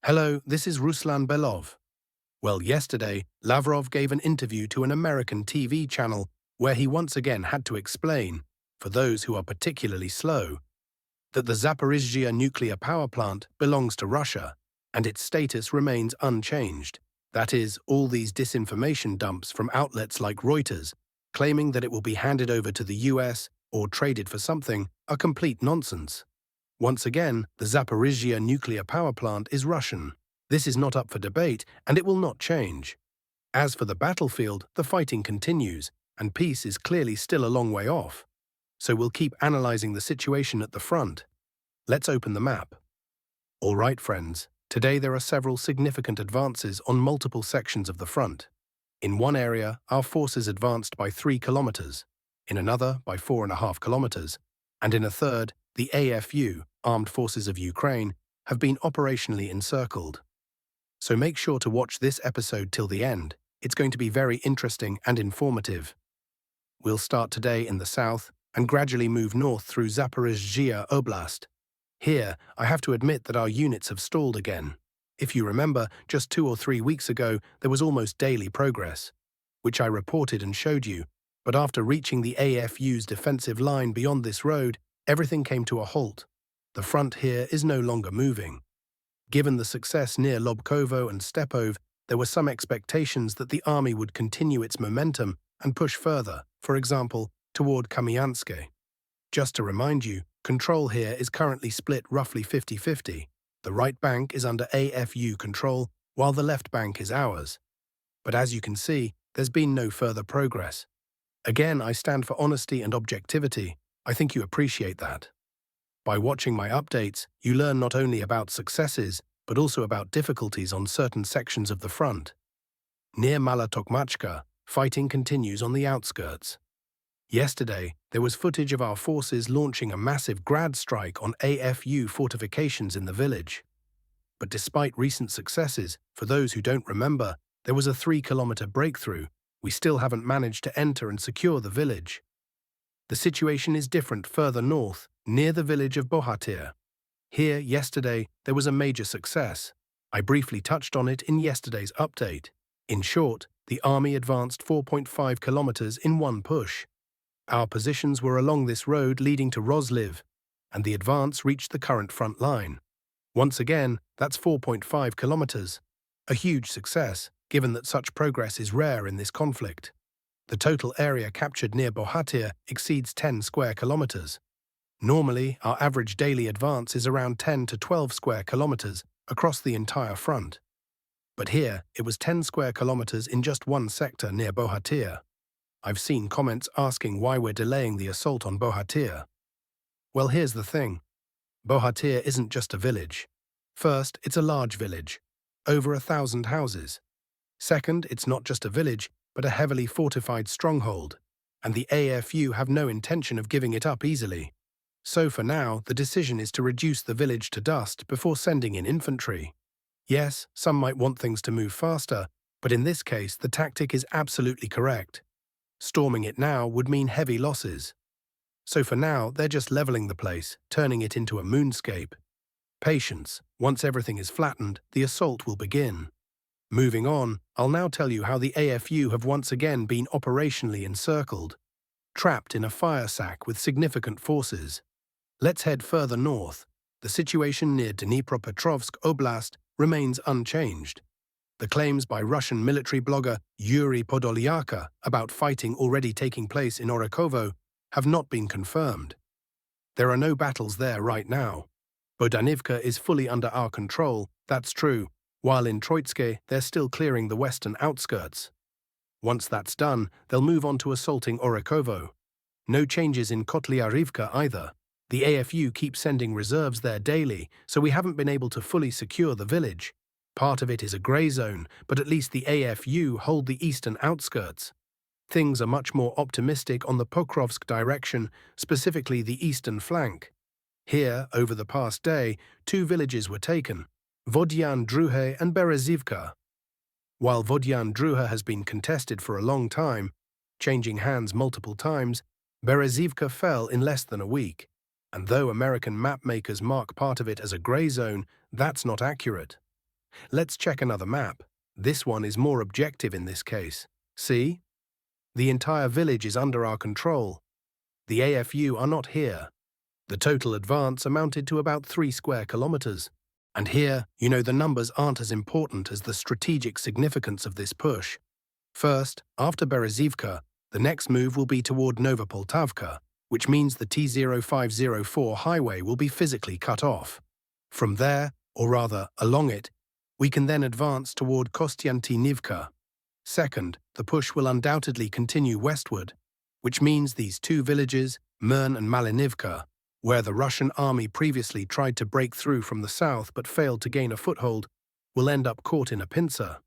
Hello, this is Ruslan Belov. Well, yesterday, Lavrov gave an interview to an American TV channel where he once again had to explain, for those who are particularly slow, that the Zaporizhzhia nuclear power plant belongs to Russia and its status remains unchanged. That is, all these disinformation dumps from outlets like Reuters claiming that it will be handed over to the US or traded for something are complete nonsense. Once again, the Zaporizhzhia nuclear power plant is Russian. This is not up for debate, and it will not change. As for the battlefield, the fighting continues, and peace is clearly still a long way off. So we'll keep analyzing the situation at the front. Let's open the map. All right, friends, today there are several significant advances on multiple sections of the front. In one area, our forces advanced by 3 kilometers, in another by 4.5 kilometers, and in a third, the AFU, Armed Forces of Ukraine, have been operationally encircled. So make sure to watch this episode till the end. It's going to be very interesting and informative. We'll start today in the south and gradually move north through Zaporizhzhia Oblast. Here, I have to admit that our units have stalled again. If you remember, just 2 or 3 weeks ago, there was almost daily progress, which I reported and showed you, but after reaching the AFU's defensive line beyond this road, everything came to a halt. The front here is no longer moving. Given the success near Lobkovo and Stepov, there were some expectations that the army would continue its momentum and push further, for example, toward Kamyansk. Just to remind you, control here is currently split roughly 50-50. The right bank is under AFU control, while the left bank is ours. But as you can see, there's been no further progress. Again, I stand for honesty and objectivity. I think you appreciate that. By watching my updates, you learn not only about successes, but also about difficulties on certain sections of the front. Near Malotokmachka, fighting continues on the outskirts. Yesterday, there was footage of our forces launching a massive grad strike on AFU fortifications in the village. But despite recent successes, for those who don't remember, there was a 3-kilometer breakthrough. We still haven't managed to enter and secure the village. The situation is different further north, near the village of Bhhatier. Here, yesterday, there was a major success. I briefly touched on it in yesterday's update. In short, the army advanced 4.5 kilometers in one push. Our positions were along this road leading to Rozliv, and the advance reached the current front line. Once again, that's 4.5 kilometers. A huge success, given that such progress is rare in this conflict. The total area captured near Bhhatier exceeds 10 square kilometers. Normally, our average daily advance is around 10 to 12 square kilometers across the entire front. But here, it was 10 square kilometers in just one sector near Bhhatier. I've seen comments asking why we're delaying the assault on Bhhatier. Well, here's the thing. Bhhatier isn't just a village. First, it's a large village, over 1,000 houses. Second, it's not just a village, but a heavily fortified stronghold, and the AFU have no intention of giving it up easily. So for now, the decision is to reduce the village to dust before sending in infantry. Yes, some might want things to move faster, but in this case, the tactic is absolutely correct. Storming it now would mean heavy losses. So for now, they're just leveling the place, turning it into a moonscape. Patience. Once everything is flattened, the assault will begin. Moving on, I'll now tell you how the AFU have once again been operationally encircled, trapped in a fire sack with significant forces. Let's head further north. The situation near Dnipro Pokrovsk Oblast remains unchanged. The claims by Russian military blogger Yuri Podolyaka about fighting already taking place in Orikhovo have not been confirmed. There are no battles there right now. Bodanivka is fully under our control, that's true, while in Troitsk they're still clearing the western outskirts. Once that's done, they'll move on to assaulting Orikhovo. No changes in Kotlyarivka either. The AFU keep sending reserves there daily, so we haven't been able to fully secure the village. Part of it is a grey zone, but at least the AFU hold the eastern outskirts. Things are much more optimistic on the Pokrovsk direction, specifically the eastern flank. Here, over the past day, 2 villages were taken, Vodyan Druhe and Berezivka. While Vodyan Druhe has been contested for a long time, changing hands multiple times, Berezivka fell in less than a week. And though American mapmakers mark part of it as a grey zone, that's not accurate. Let's check another map. This one is more objective in this case. See? The entire village is under our control. The AFU are not here. The total advance amounted to about 3 square kilometers. And here, the numbers aren't as important as the strategic significance of this push. First, after Berezivka, the next move will be toward Novopoltavka, which means the T-0504 highway will be physically cut off. From there, or rather along it, we can then advance toward Kostiantynivka. Second, the push will undoubtedly continue westward, which means these two villages, Mern and Malinivka, where the Russian army previously tried to break through from the south but failed to gain a foothold, will end up caught in a pincer.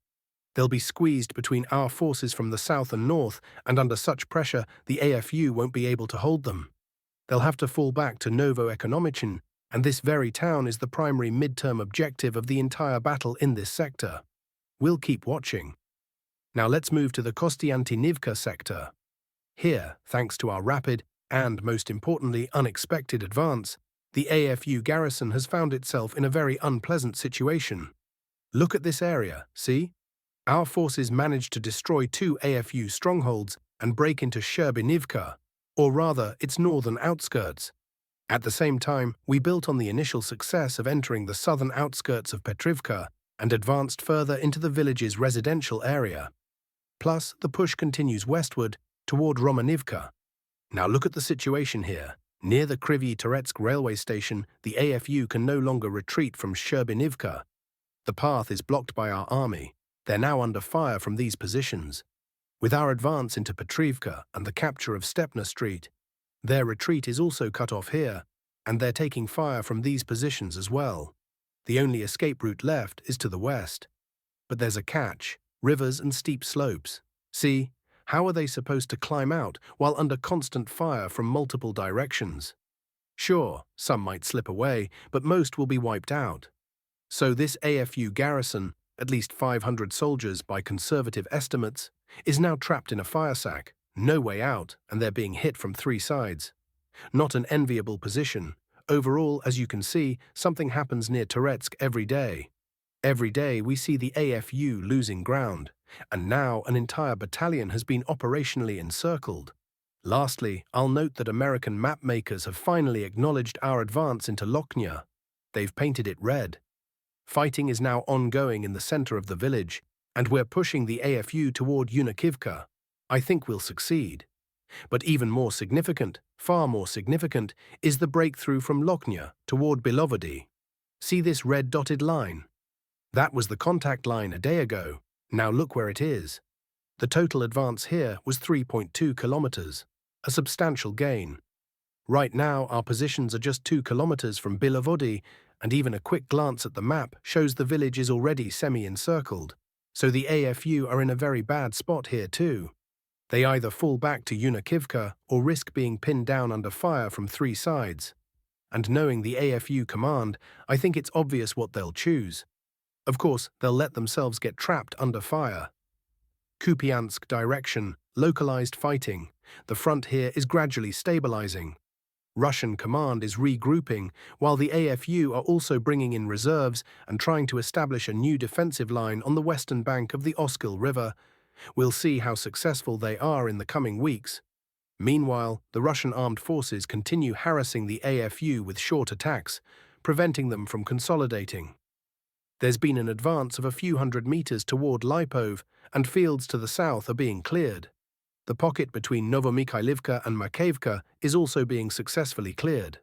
They'll be squeezed between our forces from the south and north, and under such pressure, the AFU won't be able to hold them. They'll have to fall back to Novo-Ekonomichin, and this very town is the primary mid-term objective of the entire battle in this sector. We'll keep watching. Now let's move to the Kostiantynivka sector. Here, thanks to our rapid and, most importantly, unexpected advance, the AFU garrison has found itself in a very unpleasant situation. Look at this area, see? Our forces managed to destroy 2 AFU strongholds and break into Sherbinivka, or rather, its northern outskirts. At the same time, we built on the initial success of entering the southern outskirts of Petrivka and advanced further into the village's residential area. Plus, the push continues westward toward Romanivka. Now look at the situation here. Near the Kryvyi-Toretsk railway station, the AFU can no longer retreat from Sherbinivka. The path is blocked by our army. They're now under fire from these positions. With our advance into Petrivka and the capture of Stepna Street, their retreat is also cut off here, and they're taking fire from these positions as well. The only escape route left is to the west. But there's a catch: rivers and steep slopes. See, how are they supposed to climb out while under constant fire from multiple directions? Sure, some might slip away, but most will be wiped out. So this AFU garrison, at least 500 soldiers by conservative estimates, is now trapped in a fire sack, no way out, and they're being hit from 3 sides. Not an enviable position. Overall, as you can see, something happens near Toretsk every day. Every day we see the AFU losing ground, and now an entire battalion has been operationally encircled. Lastly, I'll note that American map makers have finally acknowledged our advance into Lochnne. They've painted it red. Fighting is now ongoing in the center of the village, and we're pushing the AFU toward Yunikivka. I think we'll succeed. But even more significant, far more significant, is the breakthrough from Lochnne toward Belovody. See this red dotted line? That was the contact line a day ago. Now look where it is. The total advance here was 3.2 kilometers, a substantial gain. Right now, our positions are just 2 kilometers from Belovody, and even a quick glance at the map shows the village is already semi-encircled. So the AFU are in a very bad spot here too. They either fall back to Yunikivka or risk being pinned down under fire from 3 sides. And knowing the AFU command, I think it's obvious what they'll choose. Of course, they'll let themselves get trapped under fire. Kupansk direction, localized fighting. The front here is gradually stabilizing. Russian command is regrouping, while the AFU are also bringing in reserves and trying to establish a new defensive line on the western bank of the Oskil River. We'll see how successful they are in the coming weeks. Meanwhile, the Russian armed forces continue harassing the AFU with short attacks, preventing them from consolidating. There's been an advance of a few hundred meters toward Lipov, and fields to the south are being cleared. The pocket between Novomikhailivka and Makeyevka is also being successfully cleared.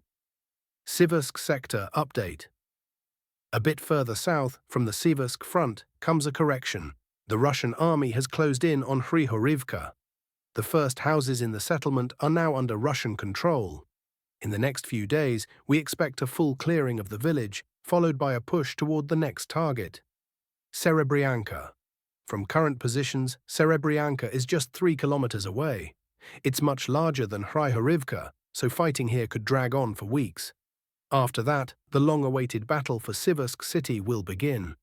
Civsk sector update. A bit further south, from the Civsk front, comes a correction. The Russian army has closed in on Hrihorivka. The first houses in the settlement are now under Russian control. In the next few days, we expect a full clearing of the village, followed by a push toward the next target. Serebryanka. From current positions, Serebryanka is just 3 kilometers away. It's much larger than Hrihorivka, so fighting here could drag on for weeks. After that, the long-awaited battle for Civsk city will begin.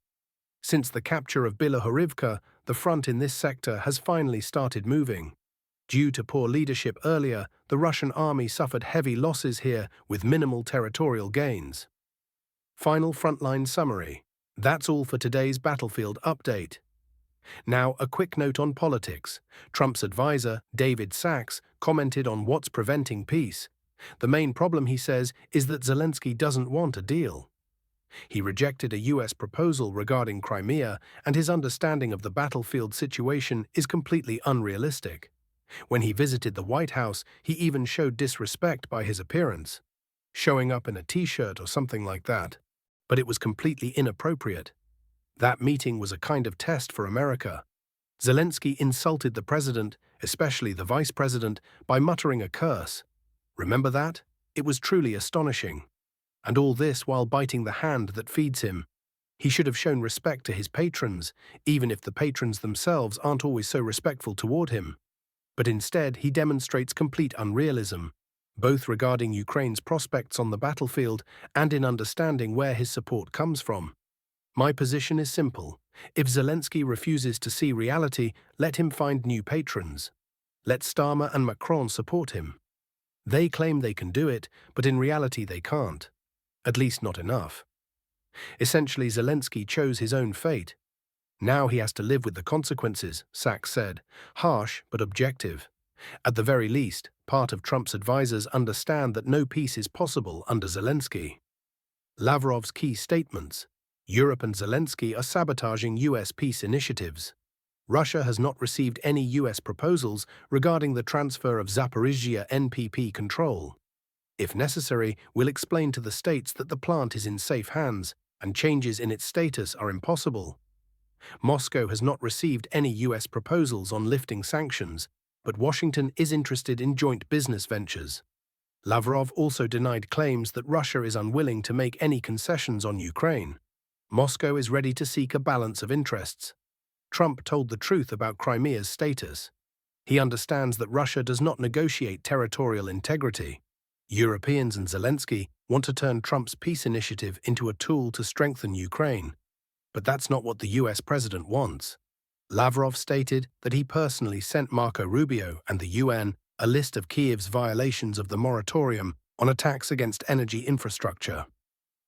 Since the capture of Bilohorivka, the front in this sector has finally started moving. Due to poor leadership earlier, the Russian army suffered heavy losses here with minimal territorial gains. Final frontline summary. That's all for today's battlefield update. Now, a quick note on politics. Trump's advisor, David Sachs, commented on what's preventing peace. The main problem, he says, is that Zelensky doesn't want a deal. He rejected a US proposal regarding Crimea, and his understanding of the battlefield situation is completely unrealistic. When he visited the White House, he even showed disrespect by his appearance, showing up in a t-shirt or something like that. But it was completely inappropriate. That meeting was a kind of test for America. Zelensky insulted the president, especially the vice president, by muttering a curse. Remember that? It was truly astonishing. And all this while biting the hand that feeds him. He should have shown respect to his patrons, even if the patrons themselves aren't always so respectful toward him. But instead, he demonstrates complete unrealism, both regarding Ukraine's prospects on the battlefield and in understanding where his support comes from. My position is simple. If Zelensky refuses to see reality, let him find new patrons. Let Starmer and Macron support him. They claim they can do it, but in reality they can't. At least not enough. Essentially, Zelensky chose his own fate. Now he has to live with the consequences, Sachs said. Harsh, but objective. At the very least, part of Trump's advisors understand that no peace is possible under Zelensky. Lavrov's key statements. Europe and Zelensky are sabotaging US peace initiatives. Russia has not received any US proposals regarding the transfer of Zaporizhzhia NPP control. If necessary, we'll explain to the states that the plant is in safe hands and changes in its status are impossible. Moscow has not received any US proposals on lifting sanctions, but Washington is interested in joint business ventures. Lavrov also denied claims that Russia is unwilling to make any concessions on Ukraine. Moscow is ready to seek a balance of interests. Trump told the truth about Crimea's status. He understands that Russia does not negotiate territorial integrity. Europeans and Zelensky want to turn Trump's peace initiative into a tool to strengthen Ukraine. But that's not what the US president wants. Lavrov stated that he personally sent Marco Rubio and the UN a list of Kyiv's violations of the moratorium on attacks against energy infrastructure.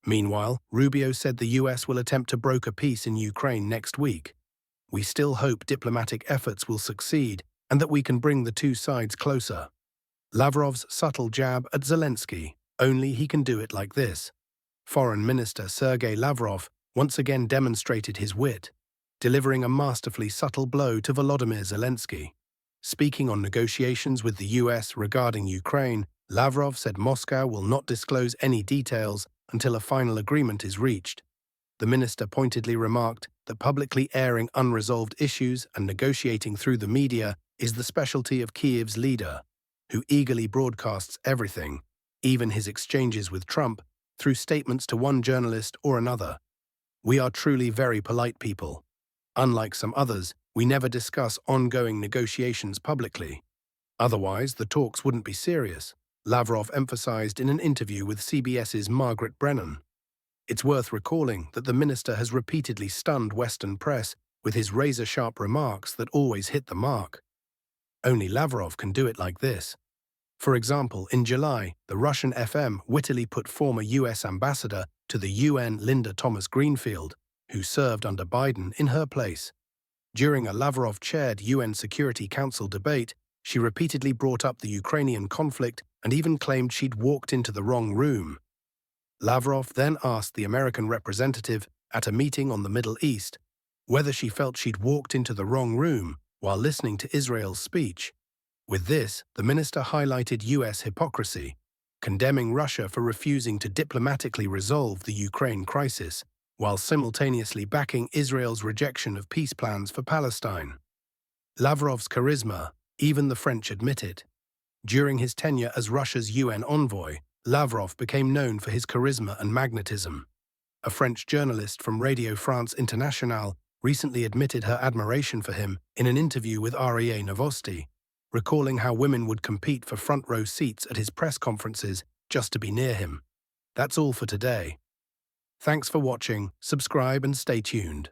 Meanwhile, Rubio said the US will attempt to broker peace in Ukraine next week. We still hope diplomatic efforts will succeed and that we can bring the two sides closer. Lavrov's subtle jab at Zelensky, only he can do it like this. Foreign Minister Sergei Lavrov once again demonstrated his wit, delivering a masterfully subtle blow to Volodymyr Zelensky. Speaking on negotiations with the US regarding Ukraine, Lavrov said Moscow will not disclose any details until a final agreement is reached. The minister pointedly remarked that publicly airing unresolved issues and negotiating through the media is the specialty of Kyiv's leader, who eagerly broadcasts everything, even his exchanges with Trump, through statements to one journalist or another. We are truly very polite people. Unlike some others, we never discuss ongoing negotiations publicly. Otherwise, the talks wouldn't be serious, Lavrov emphasized in an interview with CBS's Margaret Brennan. It's worth recalling that the minister has repeatedly stunned Western press with his razor-sharp remarks that always hit the mark. Only Lavrov can do it like this. For example, in July, the Russian FM wittily put former US ambassador to the UN Linda Thomas-Greenfield, who served under Biden, in her place. During a Lavrov-chaired UN Security Council debate, she repeatedly brought up the Ukrainian conflict and even claimed she'd walked into the wrong room. Lavrov then asked the American representative at a meeting on the Middle East whether she felt she'd walked into the wrong room while listening to Israel's speech. With this, the minister highlighted US hypocrisy, condemning Russia for refusing to diplomatically resolve the Ukraine crisis, while simultaneously backing Israel's rejection of peace plans for Palestine. Lavrov's charisma, even the French admit it. During his tenure as Russia's UN envoy, Lavrov became known for his charisma and magnetism. A French journalist from Radio France Internationale recently admitted her admiration for him in an interview with RIA Novosti, recalling how women would compete for front-row seats at his press conferences just to be near him. That's all for today. Thanks for watching, subscribe and stay tuned.